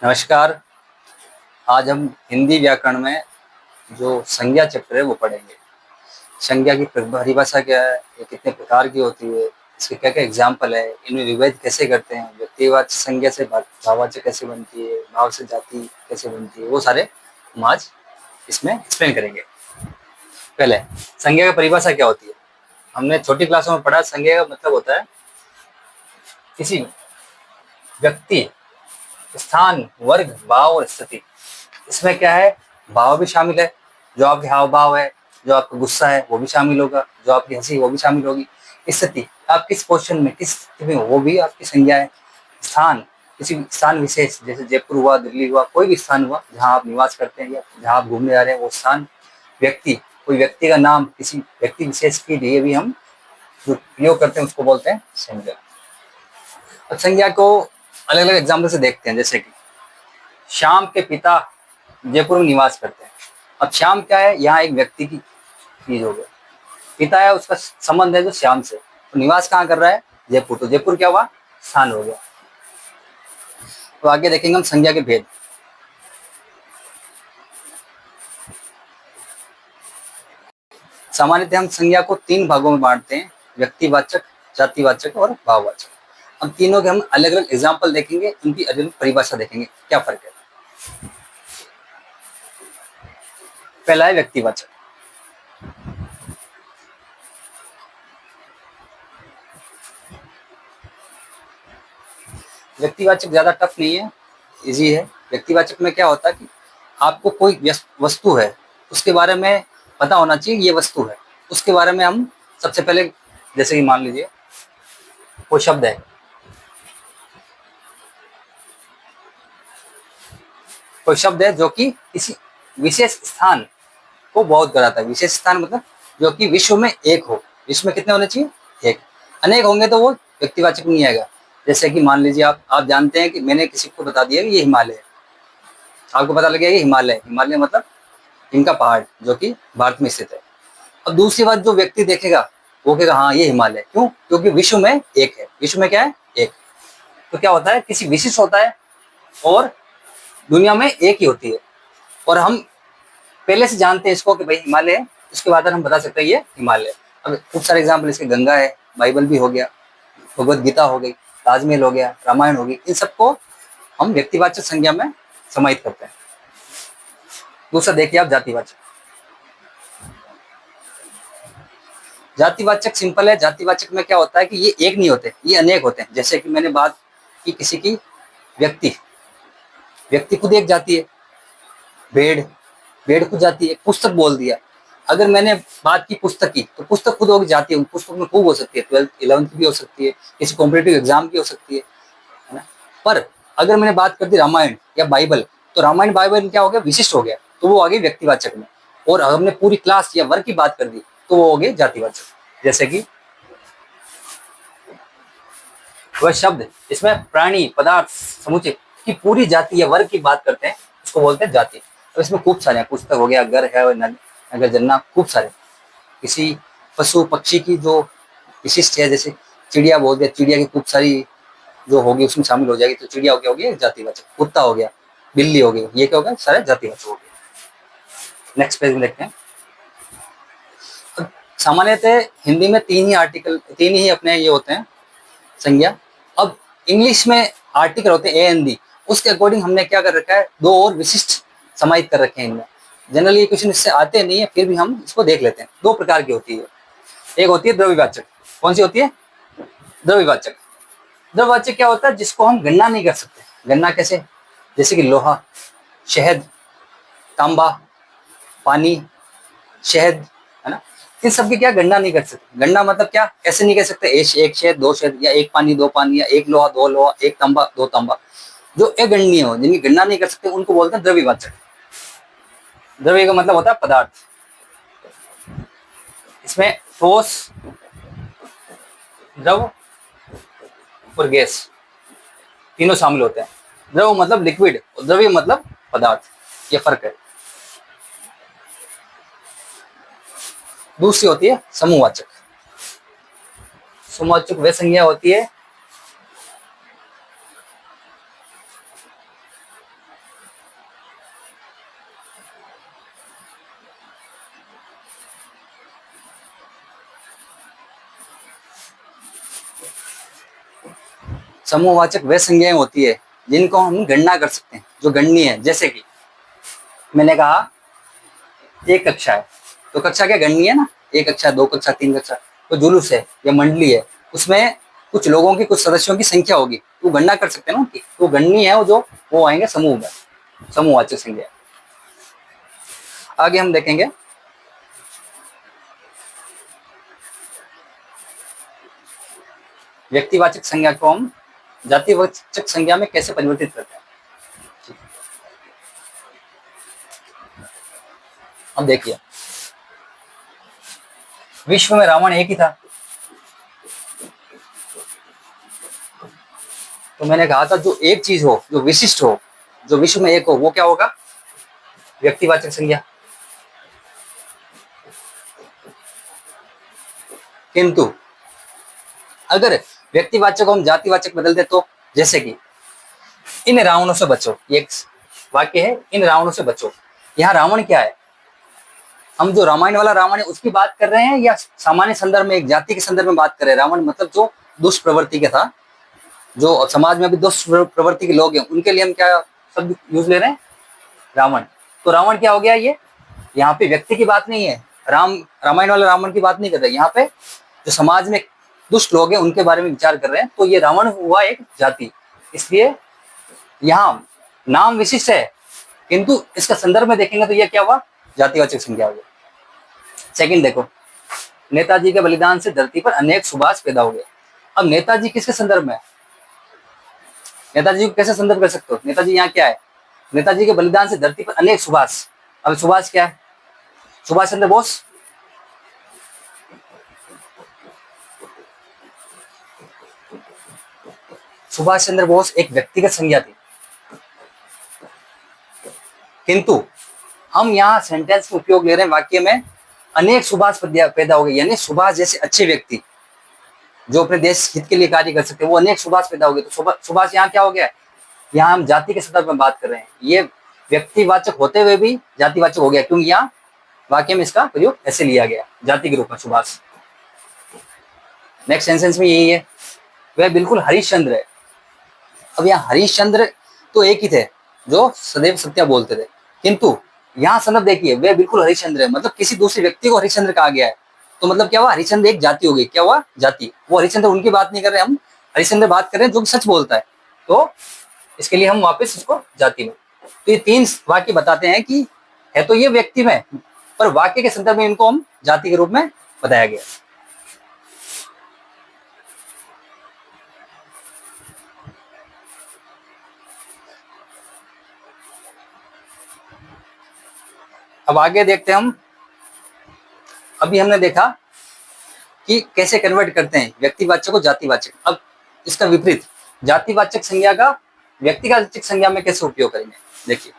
नमस्कार। आज हम हिंदी व्याकरण में जो संज्ञा चक्र है वो पढ़ेंगे। संज्ञा की परिभाषा क्या है, ये कितने प्रकार की होती है, इसके क्या क्या एग्जाम्पल है, इनमें विभेद कैसे करते हैं, व्यक्तिवाचक संज्ञा से भाववाचक कैसे बनती है, भाव से जाति कैसे बनती है, वो सारे हम आज इसमें एक्सप्लेन करेंगे। पहले संज्ञा की परिभाषा क्या होती है। हमने छोटी क्लासों में पढ़ा, संज्ञा का मतलब होता है किसी व्यक्ति, स्थान, वर्ग, भाव और स्थिति। इसमें क्या है, भाव भी शामिल है, जो आपके हाव भाव है, जो आपका गुस्सा है वो भी शामिल होगा, जो आपकी हंसी वो भी शामिल होगी। स्थिति, आप किस पोजीशन में, किस स्थिति में, वो भी आपकी संज्ञा है। स्थान, किसी स्थान विशेष, जैसे जयपुर हुआ, दिल्ली हुआ, कोई भी स्थान हुआ जहाँ आप निवास करते हैं या जहाँ आप घूमने जा रहे हैं वो स्थान। व्यक्ति, कोई व्यक्ति का नाम किसी व्यक्ति विशेष के लिए भी हम जो प्रयोग करते हैं उसको बोलते हैं संज्ञा। अब संज्ञा को अलग अलग एग्जाम्पल से देखते हैं। जैसे कि श्याम के पिता जयपुर में निवास करते हैं। अब श्याम क्या है, यहाँ एक व्यक्ति की चीज हो गया। पिता है, उसका संबंध है जो श्याम से, तो निवास कहाँ कर रहा है, जयपुर, तो जयपुर क्या हुआ, स्थान हो गया। तो आगे देखेंगे हम संज्ञा के भेद। सामान्यतः हम संज्ञा को 3 भागों में बांटते हैं, व्यक्तिवाचक, जातिवाचक और भाववाचक। हम तीनों के हम अलग अलग एग्जाम्पल देखेंगे, उनकी अलग अलग परिभाषा देखेंगे, क्या फर्क है। पहला है व्यक्तिवाचक। व्यक्तिवाचक ज्यादा टफ नहीं है, इजी है। व्यक्तिवाचक में क्या होता है कि आपको कोई वस्तु है उसके बारे में पता होना चाहिए, ये वस्तु है, उसके बारे में हम सबसे पहले, जैसे कि मान लीजिए कोई शब्द है, कोई शब्द है जो कि किसी विशेष स्थान को बहुत कराता है। विशेष स्थान मतलब जो कि विश्व में एक हो। विश्व में कितने होने चाहिए, एक। अनेक होंगे तो वो व्यक्तिवाचक नहीं आएगा। जैसे कि मान लीजिए आप जानते हैं कि मैंने किसी को बता दिया कि ये हिमालय है, आपको पता लग गया ये हिमालय है। हिमालय मतलब इनका पहाड़ जो कि भारत में स्थित है। अब दूसरी बात, जो व्यक्ति देखेगा वो कहेगा हाँ ये हिमालय, क्यों, क्योंकि विश्व में एक है। विश्व में क्या है, एक। तो क्या होता है, किसी विशिष्ट होता है और दुनिया में एक ही होती है, और हम पहले से जानते हैं इसको कि भाई हिमालय है, उसके बाद हम बता सकते हैं ये हिमालय। अब खूब सारे एग्जाम्पल इसके, गंगा है, बाइबल भी हो गया, भगवत गीता हो गई, ताजमहल हो गया, रामायण हो गई, इन सबको हम व्यक्तिवाचक संज्ञा में समाहित करते हैं। दूसरा देखिए आप, जातिवाचक। जातिवाचक सिंपल है। जातिवाचक में क्या होता है कि ये एक नहीं होते, ये अनेक होते हैं। जैसे कि मैंने बात की किसी की, व्यक्ति, व्यक्ति खुद एक जाति है। भेड़, भेड़ खुद जाती है। पुस्तक बोल दिया, अगर मैंने बात की पुस्तक की, तो पुस्तक खुद होगी जाती है। पुस्तक में खूब हो सकती है, 12th 11th की भी हो सकती है, किसी कॉम्पिटेटिव एग्जाम की हो सकती है ना। पर अगर मैंने बात कर दी रामायण या बाइबल, तो रामायण बाइबल क्या हो गया, विशिष्ट हो गया, तो वो आ गई व्यक्तिवाचक में। और हमने पूरी क्लास या वर्ग की बात कर दी तो वो हो गई जातिवाचक। जैसे कि वह शब्द इसमें प्राणी, पदार्थ, समुच्चय की पूरी जाति या वर्ग की बात करते हैं, उसको बोलते हैं जाति। तो इसमें खूब सारे, पुस्तक हो गया, घर है, नगर, जन्ना, खूब सारे। किसी पशु पक्षी की जो विशिष्ट है, जैसे चिड़िया बोल दिया, चिड़िया की खूब सारी जो होगी उसमें शामिल हो जाएगी, तो चिड़िया हो गया, जातिवाचक। कुत्ता हो गया, बिल्ली हो गई, ये क्या होगा, सारे जातिवाचक हो गए। नेक्स्ट पेज में देखते हैं। सामान्यतः हिंदी में 3 ही आर्टिकल, 3 ही अपने ये होते हैं संज्ञा। अब इंग्लिश में आर्टिकल होते हैं ए एन डी, उसके अकॉर्डिंग हमने क्या कर रखा है, 2 और विशिष्ट समाहित कर रखे हैं इनमें। जनरली ये क्वेश्चन इससे आते नहीं है, फिर भी हम इसको देख लेते हैं। 2 प्रकार की होती है। एक होती है द्रव्यवाचक। कौन सी होती है, द्रव्यवाचक। द्रव्यवाचक क्या होता है, जिसको हम गणना नहीं कर सकते। गणना कैसे, जैसे कि लोहा, शहद, तांबा, पानी, शहद, है ना। इन सब की क्या गणना नहीं कर सकते। गणना मतलब क्या, ऐसे नहीं कह सकते एक शहद 2 शहद, या एक पानी 2 पानी, या एक लोहा 2 लोहा, एक तांबा 2 तांबा। जो अगणनीय हो, जिनकी गणना नहीं कर सकते, उनको बोलते हैं द्रव्यवाचक। द्रव्य का मतलब होता है पदार्थ। इसमें ठोस, द्रव और गैस तीनों शामिल होते हैं। द्रव मतलब लिक्विड और द्रव्य मतलब पदार्थ, ये फर्क है। दूसरी होती है समूहवाचक। समूहवाचक वह संज्ञा होती है समूहवाचक वे संज्ञाएं होती है जिनको हम गणना कर सकते हैं, जो गणनीय है। जैसे कि मैंने कहा एक कक्षा है, तो कक्षा क्या गणनीय है ना, एक कक्षा, दो कक्षा, तीन कक्षा। तो जुलूस है या मंडली है, उसमें कुछ लोगों की, कुछ सदस्यों की संख्या होगी, तो गणना कर सकते हैं ना उनकी, तो गणनीय है वो, जो वो आएंगे समूह में, समूहवाचक संज्ञा। आगे हम देखेंगे व्यक्तिवाचक संज्ञा को हम जातिवाचक संज्ञा में कैसे परिवर्तित करते हैं। अब देखिए, विश्व में रावण एक ही था, तो मैंने कहा था जो एक चीज हो, जो विशिष्ट हो, जो विश्व में एक हो, वो क्या होगा, व्यक्तिवाचक संज्ञा। किंतु अगर व्यक्तिवाचक को हम जातिवाचक बदल दे तो, जैसे कि इन रावणों से बचो, ये एक वाक्य है, इन रावणों से बचो। यहाँ रावण क्या है, हम जो रामायण वाला रावण है उसकी बात कर रहे हैं या सामान्य संदर्भ में एक जाति के संदर्भ में बात कर रहे हैं। रावण मतलब जो दुष्ट प्रवृत्ति का था, जो समाज में अभी दुष्ट प्रवृत्ति के लोग हैं, उनके लिए हम क्या शब्द यूज ले रहे हैं, रावण। तो रावण क्या हो गया, ये यहाँ पे व्यक्ति की बात नहीं है, रामायण वाले रावण की बात नहीं कर रहे, यहाँ पे जो समाज में दुष्ट लोग हैं उनके बारे में विचार कर रहे हैं। तो ये रावण हुआ एक जाति, इसलिए यहाँ नाम विशिष्ट है, किंतु इसका संदर्भ में देखेंगे तो ये क्या हुआ, जातिवाचक संज्ञा हो गया। सेकंड देखो, नेताजी के बलिदान से धरती पर अनेक सुभाष पैदा हो गए। अब नेताजी किसके संदर्भ में, नेताजी को कैसे संदर्भ कर सकते हो, नेताजी यहाँ क्या है, नेताजी के बलिदान से धरती पर अनेक सुभाष। अब सुभाष क्या है, सुभाष चंद्र बोस। सुभाष चंद्र बोस एक व्यक्तिगत संज्ञा थी, किंतु हम यहाँ सेंटेंस का उपयोग ले रहे हैं, वाक्य में अनेक सुभाष पैदा हो गए, यानी सुभाष जैसे अच्छे व्यक्ति जो अपने देश हित के लिए कार्य कर सकते हैं, वो अनेक सुभाष पैदा हो गए। तो सुभाष यहाँ क्या हो गया, यहाँ हम जाति के संदर्भ में बात कर रहे हैं, ये व्यक्तिवाचक होते हुए भी जातिवाचक हो गया, क्योंकि यहाँ वाक्य में इसका प्रयोग ऐसे लिया गया, जाति के रूप में सुभाष। नेक्स्ट सेंटेंस में यही है, वह बिल्कुल हरिश्चंद्र है। अब यहाँ हरिश्चंद्र तो एक ही थे जो सदैव सत्य बोलते थे, किंतु यहाँ संदर्भ देखिए, वे बिल्कुल हरिश्चंद्र है, मतलब किसी दूसरे व्यक्ति को हरिश्चंद्र कहा गया है। तो मतलब क्या हुआ, हरिश्चंद्र एक जाति हो गई, क्या हुआ, जाति। वो हरिश्चंद्र उनकी बात नहीं कर रहे, हम हरिश्चंद्र बात कर रहे हैं जो सच बोलता है, तो इसके लिए हम वापस इसको जाति में। तो ये तीन वाक्य बताते हैं कि है तो ये व्यक्ति में, पर वाक्य के संदर्भ में इनको हम जाति के रूप में बताया गया। अब आगे देखते हैं हम, अभी हमने देखा कि कैसे कन्वर्ट करते हैं व्यक्तिवाचक को जातिवाचक। अब इसका विपरीत, जातिवाचक संज्ञा का व्यक्तिवाचक संज्ञा में कैसे उपयोग करेंगे। देखिए,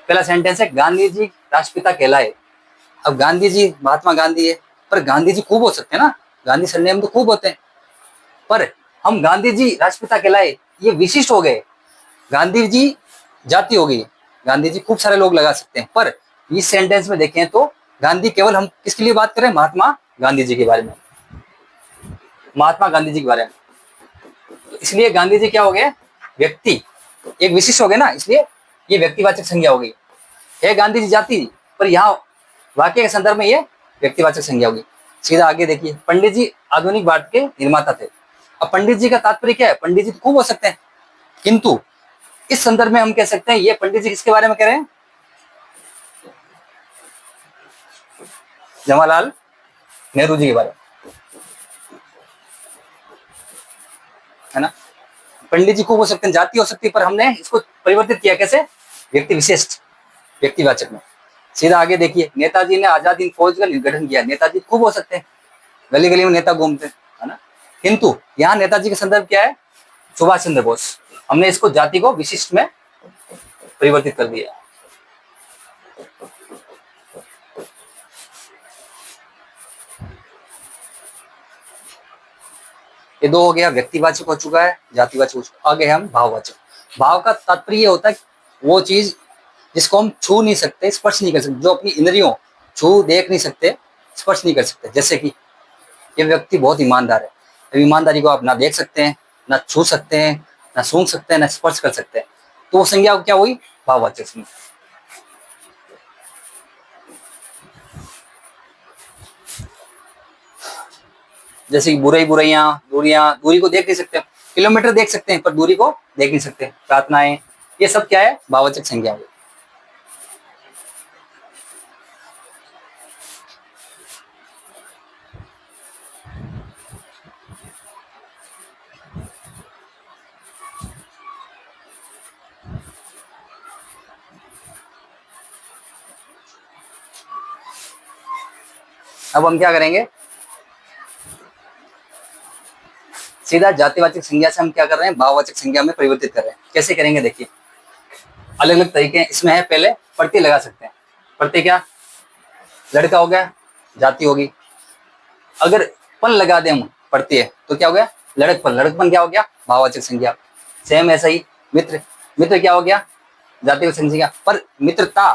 पहला सेंटेंस है, गांधी जी राष्ट्रपिता कहलाए। अब गांधी जी महात्मा गांधी है, पर गांधी जी खूब हो सकते हैं ना, गांधी सरनेम तो खूब होते हैं, पर हम गांधी जी राष्ट्रपिता कहलाए ये विशिष्ट हो गए, गांधी जी जाति हो गई, गांधी जी खूब सारे लोग लगा सकते हैं, पर इस सेंटेंस में देखें तो गांधी केवल हम किसके लिए बात करें, महात्मा गांधी जी के बारे में, महात्मा गांधी जी के बारे में। तो इसलिए गांधी जी क्या हो गए, व्यक्ति एक विशिष्ट हो गए ना, इसलिए ये व्यक्तिवाचक संज्ञा हो गई। है गांधी जी जाति, पर यहाँ वाक्य के संदर्भ में ये व्यक्तिवाचक संज्ञा होगी। सीधा आगे देखिए, पंडित जी आधुनिक भारत के निर्माता थे। अब पंडित जी का तात्पर्य क्या है, पंडित जी तो खूब हो सकते हैं, किंतु इस संदर्भ में हम कह सकते हैं ये पंडित जी किसके बारे में कह रहे हैं, जवाहरलाल नेहरू जी के बारे में, है ना। पंडित जी खूब हो सकते हैं, जाति हो सकती है, पर हमने इसको परिवर्तित किया कैसे, व्यक्ति विशिष्ट व्यक्तिवाचक में। सीधा आगे देखिए, नेताजी ने आजाद हिंद फौज का गठन किया। नेताजी खूब हो सकते हैं, गली गली में नेता घूमते हैं, है ना, किंतु यहाँ नेताजी का संदर्भ क्या है, सुभाष चंद्र बोस। हमने इसको जाति को विशिष्ट में परिवर्तित कर दिया। ये दो हो गया, व्यक्तिवाचक हो चुका है, जातिवाचक हो चुका। आगे हम भाववाचक। भाव का तात्पर्य ये होता है वो चीज जिसको हम छू नहीं सकते, स्पर्श नहीं कर सकते, जो अपनी इंद्रियों छू देख नहीं सकते, स्पर्श नहीं कर सकते। जैसे कि ये व्यक्ति बहुत ईमानदार है, अब ईमानदारी को आप ना देख सकते हैं, ना छू सकते हैं, ना सूंघ सकते हैं, ना स्पर्श कर सकते हैं, तो वो संज्ञा क्या हुई? भाववाचक संज्ञा। जैसे कि बुराई बुराइयां, दूरियां, दूरी को देख नहीं सकते, किलोमीटर देख सकते हैं पर दूरी को देख नहीं सकते, प्रार्थनाएं, ये सब क्या है? भाववाचक संज्ञा है। अब हम क्या करेंगे, सीधा जातिवाचक संज्ञा से हम क्या कर रहे हैं? भाववाचक संज्ञा में परिवर्तित कर रहे हैं। कैसे करेंगे देखिए, अलग अलग तरीके हैं इसमें। है पहले प्रत्यय लगा सकते हैं। प्रत्यय क्या? लड़का हो गया, जाति होगी। अगर पन लगा दें हम प्रत्यय तो क्या हो गया? लड़कपन। लड़कपन क्या हो गया? भाववाचक संज्ञा। सेम ऐसा ही मित्र, मित्र क्या हो गया? जातिवाचक संज्ञा। पर मित्रता,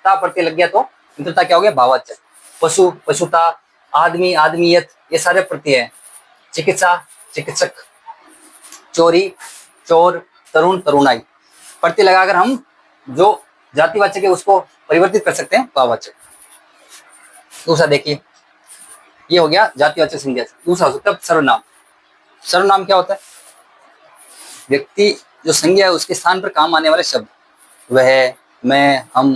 ता प्रत्यय लग गया तो मित्रता क्या हो गया? भाववाचक। पशु, पशुता, आदमी, आदमीयत, ये सारे प्रत्यय हैं। चिकित्सा, चिकित्सक, चोरी, चोर, तरुण, तरुणाई, प्रत्यय लगाकर हम जो जातिवाचक है उसको परिवर्तित कर सकते हैं भाववाचक। दूसरा देखिए, ये हो गया जातिवाचक संज्ञा। दूसरा हो सकता है सर्वनाम। सर्वनाम क्या होता है? व्यक्ति जो संज्ञा है उसके स्थान पर काम आने वाले शब्द, वह, मैं, हम,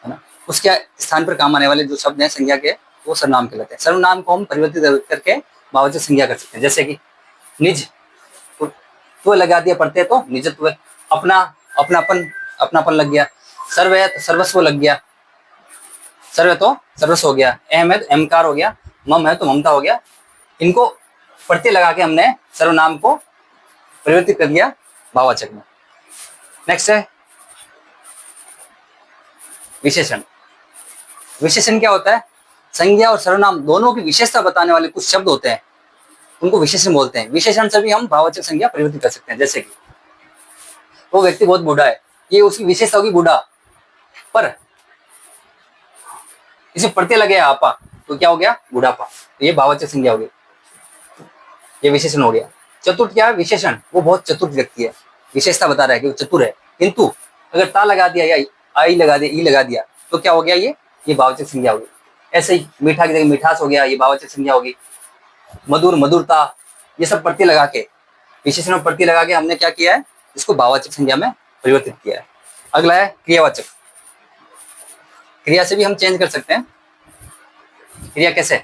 है ना, उसके स्थान पर काम आने वाले जो शब्द हैं संज्ञा के, वो सर्वनाम कहलाते हैं। सर्वनाम को हम परिवर्तित करके भाववाचक संज्ञा कर सकते हैं। जैसे कि निज, तो लगा दिया प्रत्यय तो निजत्व। अपना, अपनापन, अपनापन लग गया। सर्व है तो सर्वस्व लग गया। सर्व तो सर्वस्व हो गया। अहम है तो अहंकार हो गया। मम है तो ममता हो गया। इनको प्रत्यय लगा के हमने सर्वनाम को परिवर्तित कर दिया भाववाचक में। नेक्स्ट है विशेषण। विशेषण क्या होता है? संज्ञा और सर्वनाम दोनों की विशेषता बताने वाले कुछ शब्द होते हैं, उनको विशेषण बोलते हैं। विशेषण से भी हम भाववाचक संज्ञा परिवर्तित कर सकते हैं। जैसे कि वो व्यक्ति बहुत बूढ़ा है, ये उसकी विशेषता होगी बूढ़ा, पर इसे प्रत्यय लगे आपा तो क्या हो गया? बुढ़ापा। तो ये भाववाचक संज्ञा हो गई, ये विशेषण हो गया। चतुर्थ क्या है? विशेषण, वो बहुत चतुर व्यक्ति है, विशेषता बता रहा है कि वो चतुर है। किंतु अगर ता लगा दिया या आई लगा दिया, ई लगा दिया तो क्या हो गया? ये भाववाचक संज्ञा होगी। ऐसे ही मीठा की जगह मिठास हो गया, ये भाववाचक संज्ञा होगी। मधुर, मधुरता, ये सब प्रत्यय लगा के, विशेषण में प्रत्यय लगा के हमने क्या किया है? इसको भाववाचक संज्ञा में परिवर्तित किया है। अगला है क्रियावाचक। क्रिया से भी हम चेंज कर सकते हैं। क्रिया कैसे?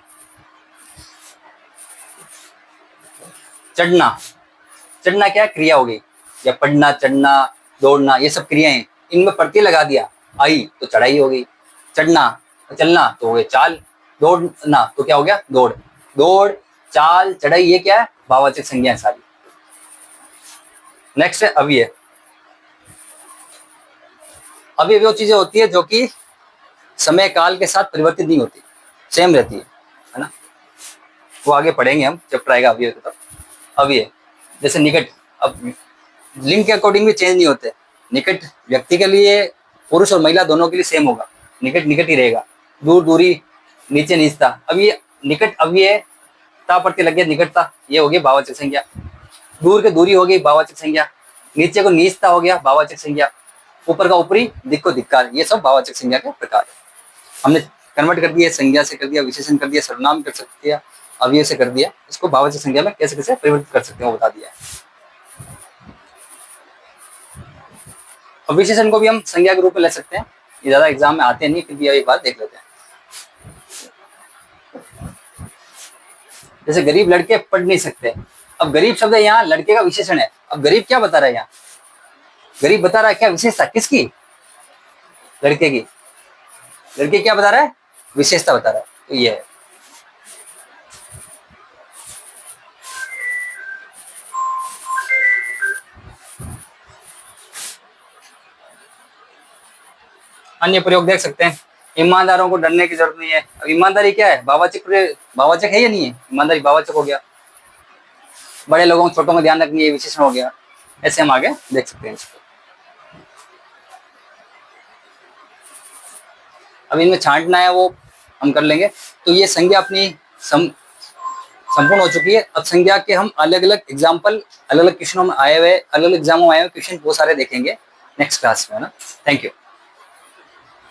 चढ़ना, चढ़ना क्या क्रिया हो गई, या पढ़ना, चढ़ना, दौड़ना, ये सब क्रियाएं। इनमें प्रत्यय लगा दिया आई तो चढ़ाई हो गई। चढ़ना, चलना तो हो गया चाल। दौड़ना तो क्या हो गया? दौड़। दौड़, चाल, चढ़ाई, ये क्या है? भाववाचक संज्ञा है सारी। नेक्स्ट है अव्यय। अव्यय वो चीजें होती है जो कि समय काल के साथ परिवर्तित नहीं होती, सेम रहती है ना। वो आगे पढ़ेंगे हम, चैप्टर आएगा अव्यय का। अव्यय जैसे निकट, अब लिंग के अकॉर्डिंग भी चेंज नहीं होते। निकट व्यक्ति के लिए, पुरुष और महिला दोनों के लिए सेम होगा, निकट निकट ही रहेगा। दूर दूरी, नीचे नीचता। अब ये निकट अव्यय, ता प्रत्यय लग गया निकटता, ये हो गई भाववाचक संज्ञा। दूर के दूरी हो गई भाववाचक संज्ञा। नीचे को नीचता हो गया भाववाचक संज्ञा। ऊपर का ऊपरी, दिक् को धिक्कार, ये सब भाववाचक संज्ञा के प्रकार है। हमने कन्वर्ट कर दिया, संज्ञा से कर दिया, विशेषण कर दिया, सर्वनाम कर सकते हैं, अव्यय से कर दिया। इसको भाववाचक संज्ञा में कैसे कैसे परिवर्तित कर सकते हैं वो बता दिया है। और विशेषण को भी हम संज्ञा के रूप में ले सकते हैं। ये ज्यादा एग्जाम में आते नहीं, फिर भी एक बार देख लेते हैं। जैसे गरीब लड़के पढ़ नहीं सकते। अब गरीब शब्द है यहाँ लड़के का विशेषण है। अब गरीब क्या बता रहा है यहाँ? गरीब बता रहा है क्या विशेषता? किसकी? लड़के की। लड़के क्या बता रहा है? विशेषता बता रहा है। तो ये है। अन्य प्रयोग देख सकते हैं। ईमानदारों को डरने की जरूरत नहीं है। अब ईमानदारी क्या है? भाववाचक, भाववाचक है या नहीं है? ईमानदारी भाववाचक हो गया। बड़े लोगों छोटों का ध्यान रखनी है, विशेषण हो गया। ऐसे हम आगे देख सकते हैं इसको। अब इनमें छांटना है वो हम कर लेंगे। तो ये संज्ञा अपनी संपूर्ण हो चुकी है। अब संज्ञा के हम अलग अलग एग्जाम्पल, अलग अलग क्वेश्चनों में आए हुए, अलग अलग एग्जामों में आए हुए क्वेश्चन बहुत सारे देखेंगे नेक्स्ट क्लास में, है ना। Thank you.